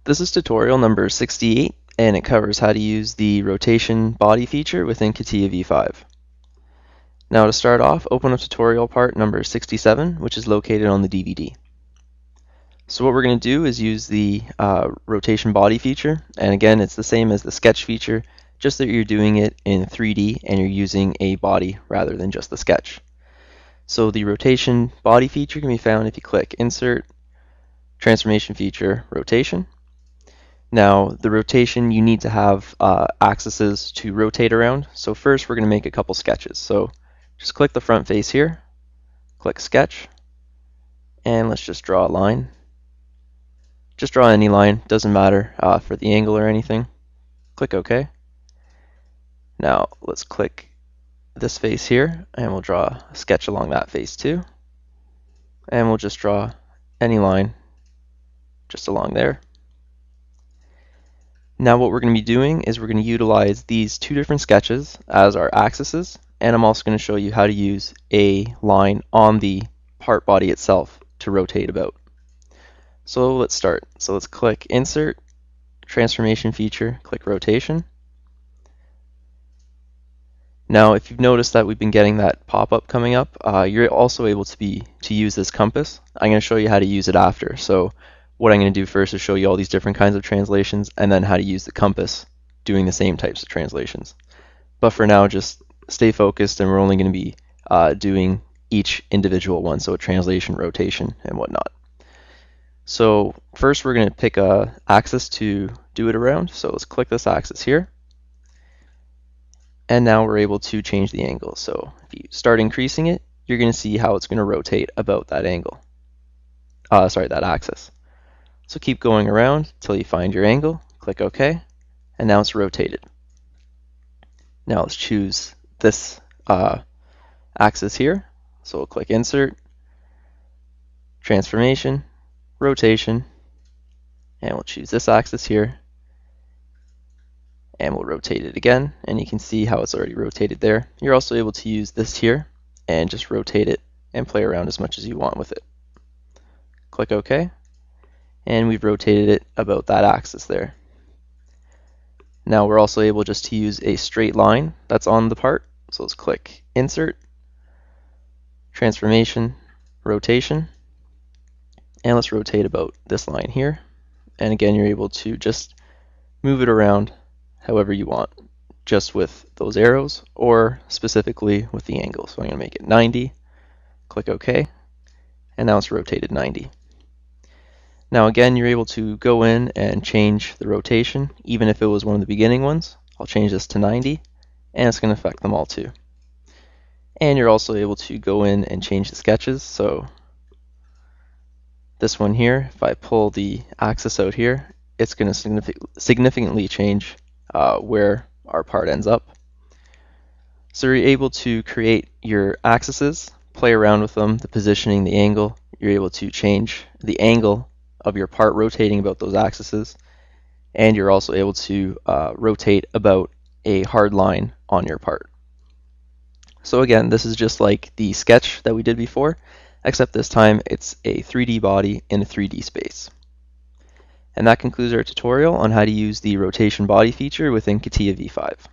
This is tutorial number 68, and it covers how to use the rotation body feature within Catia v5. Now to start off, open up tutorial part number 67, which is located on the DVD. So what we're going to do is use the rotation body feature, and again it's the same as the sketch feature, just that you're doing it in 3D and you're using a body rather than just the sketch. So the rotation body feature can be found if you click Insert, Transformation Feature, Rotation. Now, the rotation, you need to have axes to rotate around. So first, we're going to make a couple sketches. So just click the front face here, click Sketch, and let's just draw a line. Just draw any line, doesn't matter for the angle or anything. Click OK. Now, let's click this face here, and we'll draw a sketch along that face too. And we'll just draw any line just along there. Now what we're going to be doing is we're going to utilize these two different sketches as our axes, and I'm also going to show you how to use a line on the part body itself to rotate about. So let's start. So let's click Insert, Transformation Feature, click Rotation. Now if you've noticed that we've been getting that pop-up coming up, you're also able to use this compass. I'm going to show you how to use it after. So what I'm going to do first is show you all these different kinds of translations and then how to use the compass doing the same types of translations. But for now, just stay focused, and we're only going to be doing each individual one, so a translation, rotation, and whatnot. So first we're going to pick a axis to do it around. So let's click this axis here. And now we're able to change the angle. So if you start increasing it, you're going to see how it's going to rotate about that angle. That axis. So keep going around until you find your angle, click OK, and now it's rotated. Now let's choose this axis here. So we'll click Insert, Transformation, Rotation, and we'll choose this axis here, and we'll rotate it again, and you can see how it's already rotated there. You're also able to use this here and just rotate it and play around as much as you want with it. Click OK. And we've rotated it about that axis there. Now we're also able just to use a straight line that's on the part. So let's click Insert, Transformation, Rotation, and let's rotate about this line here. And again, you're able to just move it around however you want, just with those arrows or specifically with the angle. So I'm going to make it 90, click OK, and now it's rotated 90. Now again, you're able to go in and change the rotation, even if it was one of the beginning ones. I'll change this to 90, and it's going to affect them all too. And you're also able to go in and change the sketches. So this one here, if I pull the axis out here, it's going to significantly change where our part ends up. So you're able to create your axes, play around with them, the positioning, the angle. You're able to change the angle of your part rotating about those axes, and you're also able to rotate about a hard line on your part. So again, this is just like the sketch that we did before, except this time it's a 3D body in a 3D space. And that concludes our tutorial on how to use the rotation body feature within Catia v5.